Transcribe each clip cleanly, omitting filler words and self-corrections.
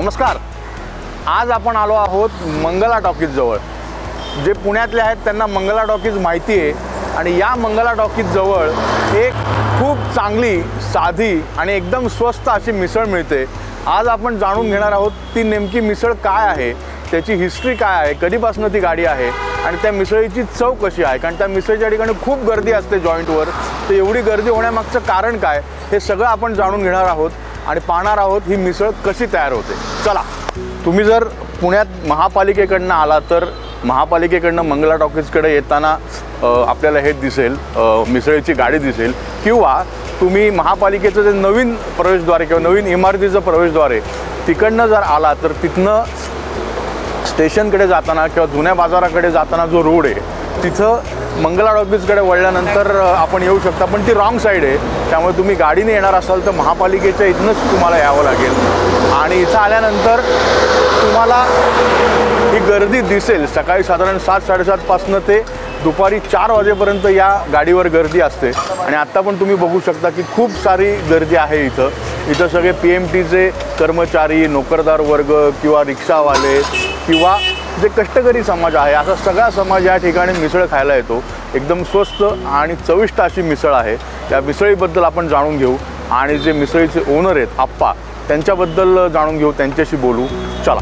नमस्कार। आज आपण आलो आहोत मंगला टॉकीज जवळ। जे पुण्यातले आहेत त्यांना मंगला टॉकीज माहिती आहे आणि या मंगला टॉकीज जवळ एक खूप चांगली साधी आणि एकदम स्वस्त अशी मिसळ मिळते। आज आपण जाणून घेणार आहोत ती नेमकी मिसळ काय आहे, त्याची हिस्ट्री काय आहे, कधीपासून ती गाडी आहे आणि त्या मिसळीची चव कशी आहे। कारण त्या मिसळीच्या ठिकाणी खूप गर्दी असते जॉइंटवर, तर एवढी गर्दी होण्यामागचं कारण काय हे सगळं आपण जाणून घेणार आहोत आणि पाहणार आहोत ही मिसळ कशी तयार होते। चला, तुम्ही जर पुण्यात महापालिकेकडनं आला तर महापालिकेकडनं मंगला टॉकीजकडे येताना आपल्याला हे दिसेल, मिसळीची गाडी दिसेल, किंवा तुम्ही महापालिकेचं जे नवीन प्रवेशद्वार किंवा नवीन इमारतीचं प्रवेशद्वार आहे तिकडनं जर आला तर तिथनं स्टेशनकडे जाताना किंवा जुन्या बाजाराकडे जाताना जो रोड आहे तिथं मंगला टॉकीजकडे वळल्यानंतर आपण येऊ शकता, पण ती रॉंग साईड आहे। त्यामुळे तुम्ही गाडीने येणार असाल तर महापालिकेच्या इथनंच तुम्हाला यावं लागेल आणि इथं आल्यानंतर तुम्हाला ही गर्दी दिसेल। सकाळी साधारण 7-7:30 पासून ते दुपारी 4 वाजेपर्यंत या गाडीवर गर्दी असते आणि आत्ता पण तुम्ही बघू शकता की खूप सारी गर्दी आहे इथं सगळे PMTचे कर्मचारी, नोकरदार वर्ग किंवा रिक्षावाले किंवा जे कष्टकरी समाज आहे असा सगळा समाज या ठिकाणी मिसळ खायला येतो। एकदम स्वस्त आणि चविष्ट अशी मिसळ आहे। त्या मिसळीबद्दल आपण जाणून घेऊ आणि जे मिसळीचे ओनर आहेत आप्पा त्यांच्याबद्दल जाणून घेऊ, त्यांच्याशी बोलू। चला।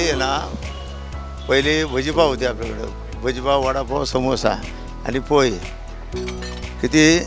आहे ना, पहिले भजीपाव होते आपल्याकडं, भजीपाव, वडापाव, समोसा आणि पोहे. किती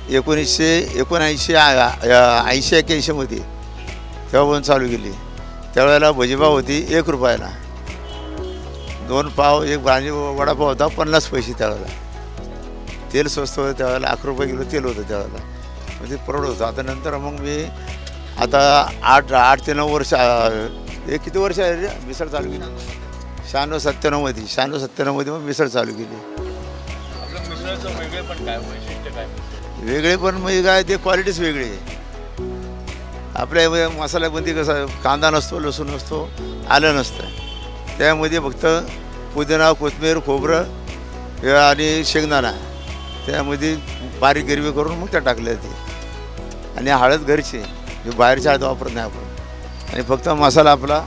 1980-81मध्ये तेव्हा पण चालू केली. त्यावेळेला भजीपाव होती 1 रुपयाला, 2 पाव, 1 भाजी. वडापाव होता 50 पैसे त्यावेळेला. तेल स्वस्त होतं त्यावेळेला, 11 रुपये किलो तेल होतं त्यावेळेला, म्हणजे परवडत होतं. आता नंतर मग मी आता 8 ते 9 वर्ष, हे किती वर्ष आहे रे मिसळ चालू केली? 96-97मध्ये मग मिसळ चालू केली. वेगळे पण म्हणजे काय, ते क्वालिटीच वेगळी आहे. आपल्या मसाल्यामध्ये कसं कांदा नसतो, लसूण नसतो, आलं नसतं. त्यामध्ये फक्त पुदिना, कोथिंबीर, खोबरं आणि शेंगदाणा, त्यामध्ये बारीक गिरवी करून मग त्या टाकल्या जाते. आणि हळद घरची, जे बाहेरची हळद वापरत नाही आपण. आणि फक्त मसाला आपला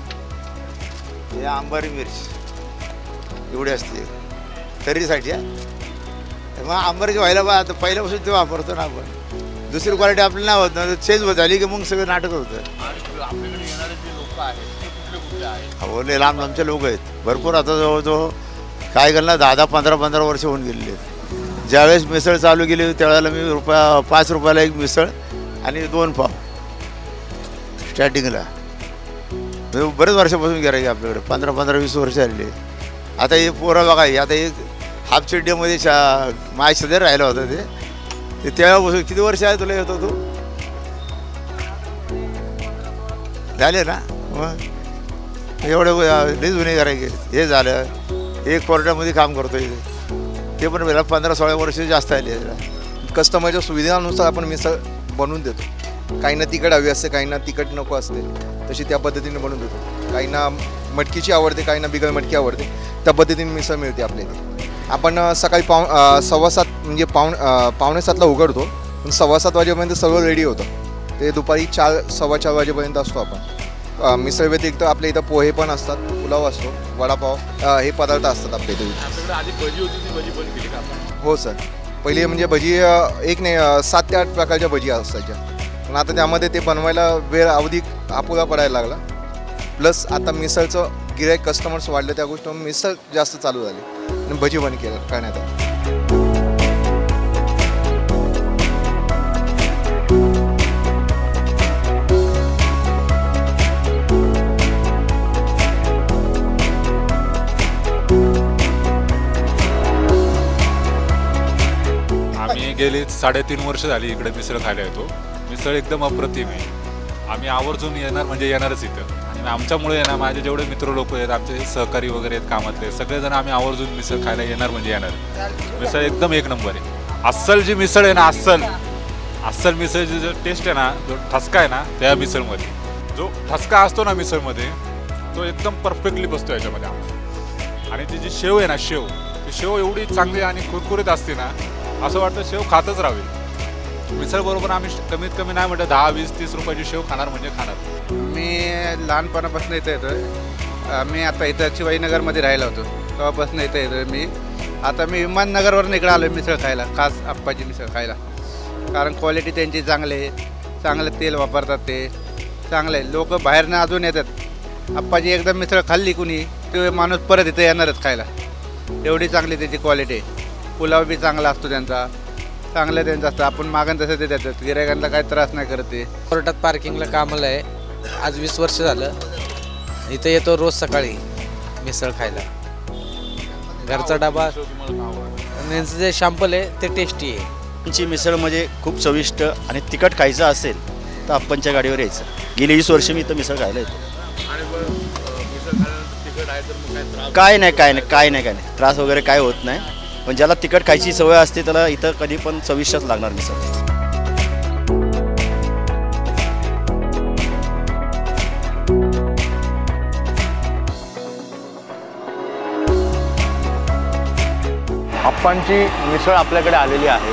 हे आंबारी मिरची एवढी असते तर्रीसाठी. मग आंबारीची व्हायला बा आता पहिल्यापासून ते वापरतो ना आपण. दुसरी क्वालिटी आपल्याला नाही होत ना, चेंज होत आली की मग सगळं नाटक होतं. हो, लय लांब लांबचे लोक आहेत भरपूर. आता जवळजवळ काय करणार 10-15 वर्ष होऊन गेलेली आहेत. ज्यावेळेस मिसळ चालू केली त्यावेळेला मी 5 रुपयाला एक मिसळ आणि 2 पाव स्टार्टिंगला. बरेच वर्षापासून गिराईक आपल्याकडे, 15-20 वर्ष आलेली. आता हे पोरं बघा, आता हे हाफ चड्डीमध्ये माझ्या सध्या राहिला होता ते तेव्हापासून. किती वर्ष आहे तुला येतो तू? झाले ना मग एवढे लई जुने गिराईक. हे झालं, एक कोर्टामध्ये काम करतो इथे, ते पण मला 15-16 वर्ष जास्त आले. कस्टमरच्या सुविधानुसार आपण मिसळ बनवून देतो. काहींना तिखट हवी असते, काहींना तिखट नको असते, तशी त्या पद्धतीने बनवून देतो. काहींना मटकीची आवडते, काहींना बिगर मटकी आवडते, त्या पद्धतीने मिसळ मिळते आपल्या इथे. आपण सकाळी 7:15 म्हणजे 6:45ला उघडतो, पण 7:15 वाजेपर्यंत सगळं रेडी होतं. ते दुपारी 4-4:15 वाजेपर्यंत असतो आपण. मिसळ व्यतिरिक्त आपल्या इथं पोहे पण असतात, पुलाव असतो, वडापाव, हे पदार्थ असतात आपल्या इथे. हो सर, पहिले म्हणजे भजी एक नाही 7 ते 8 प्रकारच्या भजी असायच्या, पण आता त्यामध्ये ते बनवायला वेळ अवधी अपुरा पडायला लागला. प्लस आता मिसळचं गिराईक कस्टमर्स वाढले, त्या गोष्टीवर मिसळ जास्त चालू झाली आणि भजी बंद करण्यात आली. आम्ही गेली 3.5 वर्ष झाली इकडे मिसळ खायला येतो. मिसळ एकदम अप्रतिम आहे. आम्ही आवर्जून येणार म्हणजे येणारच इथं. आणि आमच्यामुळे येणार, माझे जेवढे मित्र लोक आहेत, आमचे सहकारी वगैरे आहेत कामातले, सगळेजण आम्ही आवर्जून मिसळ खायला येणार म्हणजे येणार. मिसळ एकदम एक नंबर आहे. अस्सल जी मिसळ आहे ना, अस्सल मिसळची जो टेस्ट आहे ना, जो ठसका आहे ना त्या मिसळमध्ये, जो ठसका असतो ना मिसळमध्ये, तो एकदम परफेक्टली बसतो याच्यामध्ये आम्हाला. आणि ती जी शेव आहे ना, ती शेव एवढी चांगली आणि कुरकुरीत असते ना, असं वाटतं शेव खातच राहावी. मिसळ बरोबर आम्ही कमीत कमी नाही म्हटलं 10-20-30 रुपयाची शेव खाणार म्हणजे खाणार. मी लहानपणापासून इथं येतो आहे. मी आता इथं शिवाजीनगरमध्ये राहिला होतो, तेव्हापासून इथं येतो आहे मी. आता मी विमाननगरवरून इकडे आलो मिसळ खायला, खास आप्पाची मिसळ खायला. कारण क्वालिटी त्यांची चांगली आहे, चांगलं तेल वापरतात, ते चांगलं आहे. लोक बाहेरनं अजून येतात. आप्पाची एकदा मिसळ खाल्ली कुणी ते माणूस परत इथं येणारच खायला, एवढी चांगली त्याची क्वालिटी आहे. पुलाव बी चांगला असतो त्यांचा, चांगलं त्यांचं असतं. आपण मागण तसं ते देतात, गिरायकांना काही त्रास नाही करत. ते कोर्टात पार्किंगला कामाला आहे. आज 20 वर्ष झालं इथं येतो रोज सकाळी मिसळ खायला. घरचा डबा, त्यांचं जे शॅम्पल आहे ते टेस्टी आहे. त्यांची मिसळ म्हणजे खूप चविष्ट आणि तिखट खायचं असेल तर अप्पांच्या गाडीवर यायचं. गेली 20 वर्ष मी इथं मिसळ खायला येतो. काय नाही त्रास वगैरे काय होत नाही. पण ज्याला तिखट खायची सवय असते त्याला इथं कधी पण चविष्टच लागणार मिसळ. अप्पांची मिसळ आपल्याकडे आलेली आहे.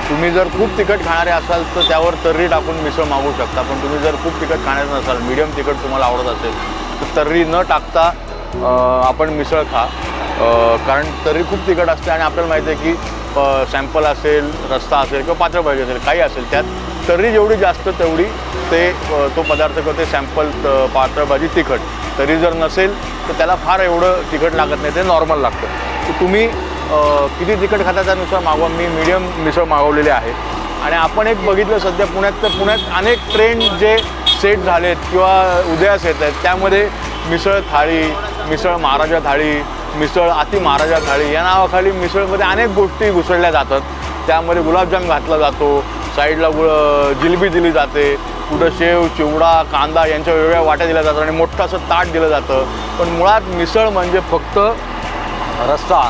तुम्ही जर खूप तिखट खाणारे असाल तर त्यावर तर्री टाकून मिसळ मागवू शकता. पण तुम्ही जर खूप तिखट खाणारे नसाल, मीडियम तिखट तुम्हाला आवडत असेल तर तर्री न टाकता आपण मिसळ खा. कारण तर्री खूप तिखट असते आणि आपल्याला माहिती आहे की सॅम्पल असेल, रस्ता असेल किंवा पातळ भाजी असेल, काही असेल, त्यात तर्री जेवढी जास्त तेवढी तो पदार्थ करते सॅम्पल पातळ भाजी तिखट. तरी जर नसेल तर त्याला फार एवढं तिखट लागत नाही, ते नॉर्मल लागतं. तर तुम्ही किती तिखट खाता त्यानुसार मागवा. मी मीडियम मिसळ मागवलेले आहे. आणि आपण एक बघितलं सध्या पुण्यात, तर पुण्यात अनेक ट्रेंड जे सेट झालेत किंवा उदयास येत आहेत, त्यामध्ये मिसळ थाळी, मिसळ महाराजा थाळी, मिसळ अति महाराजा थाळी या नावाखाली मिसळमध्ये अनेक गोष्टी घुसळल्या जातात. त्यामध्ये गुलाबजाम घातला जातो, साईडला जिलेबी दिली जाते, कुठं शेव, चिवडा, कांदा यांच्या वेगवेगळ्या वाट्या दिल्या जातात आणि मोठं असं ताट दिलं जातं. पण मुळात मिसळ म्हणजे फक्त रस्सा,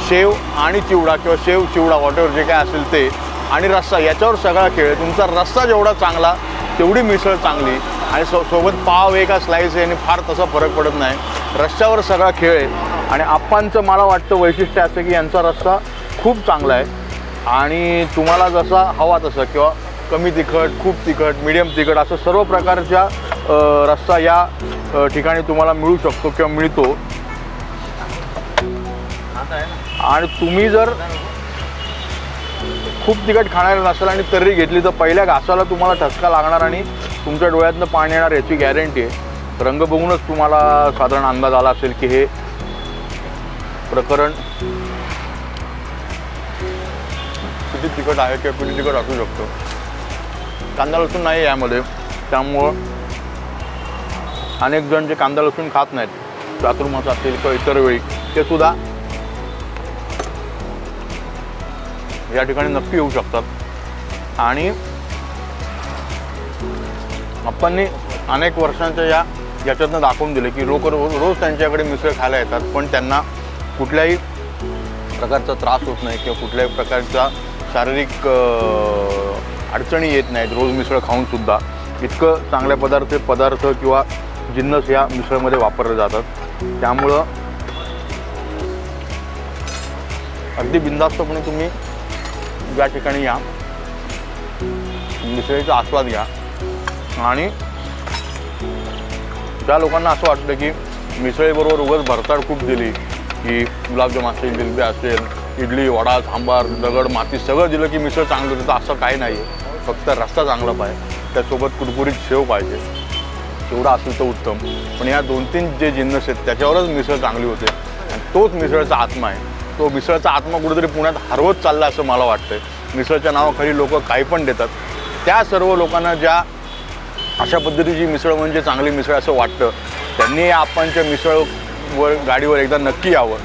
शेव आणि चिवडा किंवा शेव चिवडा वॉटेवर जे काय असेल ते आणि रस्सा, याच्यावर सगळा खेळ आहे. तुमचा रस्सा जेवढा चांगला तेवढी मिसळ चांगली. आणि सोबत पाव आहे का स्लाईस आहे आणि फार तसा फरक पडत नाही. रस्स्यावर सगळा खेळ आहे. आणि आप्पांचं मला वाटतं वैशिष्ट्य असं की यांचा रस्सा खूप चांगला आहे आणि तुम्हाला जसा हवा तसा किंवा कमी तिखट, खूप तिखट, मीडियम तिखट असं सर्व प्रकारच्या रस्सा या ठिकाणी तुम्हाला मिळू शकतो किंवा मिळतो. आणि तुम्ही जर खूप तिखट खाणारे नसाल आणि तर्री घेतली तर पहिल्या घासाला तुम्हाला ठसका लागणार आणि तुमच्या डोळ्यातनं पाणी येणार याची गॅरंटी आहे. रंग बघूनच तुम्हाला साधारण अंदाज आला असेल की हे प्रकरण किती तिखट आहे किंवा किती तिखट असू शकतं. कांदा लसूण नाही यामध्ये, त्यामुळं अनेक जण जे कांदा लसूण खात नाहीत चातुर्मास असेल किंवा इतर वेळी ते सुद्धा या ठिकाणी नक्की येऊ शकतात. आणि आपण अनेक वर्षांच्या याच्यातनं दाखवून दिले की लोक रोज त्यांच्याकडे मिसळ खायला येतात, पण त्यांना कुठल्याही प्रकारचा त्रास होत नाही किंवा कुठल्याही प्रकारचा शारीरिक अडचणी येत नाहीत रोज मिसळ खाऊनसुद्धा. इतकं चांगल्या पदार्थ किंवा जिन्नस या मिसळमध्ये वापरले जातात. त्यामुळं अगदी बिनधास्तपणे तुम्ही या ठिकाणी या, मिसळीचा आस्वाद घ्या. आणि ज्या लोकांना असं वाटतं की मिसळीबरोबर उगाच भरताड खूप दिली की गुलाबजाम असेल, जिलबी असेल, इडली, वडा, सांबार, दगड, माती सगळं दिलं की मिसळ चांगलं होतं, तर असं काही नाही आहे. फक्त रस्सा चांगला पाहिजे, त्यासोबत कुरकुरीत शेव पाहिजे, तेवढा असेल तर उत्तम. पण या 2-3 जे जिन्नस आहेत त्याच्यावरच मिसळ चांगली होते आणि तोच मिसळचा आत्मा आहे. तो मिसळचा आत्मा कुठेतरी पुण्यात हरवत चालला असं मला वाटतं. मिसळच्या नावाखाली लोक काही पण देतात. त्या सर्व लोकांना ज्या अशा पद्धतीची मिसळ म्हणजे चांगली मिसळ असं वाटतं, त्यांनी या आप्पांच्या मिसळवर गाडीवर एकदा नक्की यावं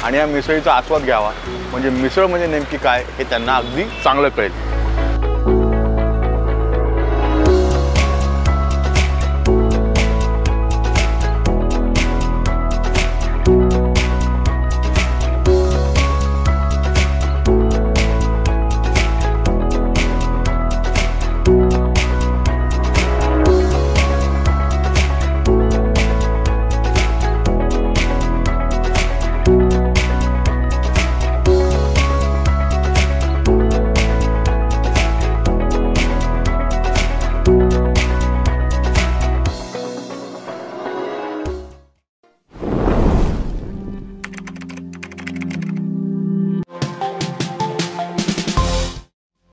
आणि या मिसळीचा आस्वाद घ्यावा. म्हणजे मिसळ म्हणजे नेमकी काय हे त्यांना अगदी चांगलं कळेल.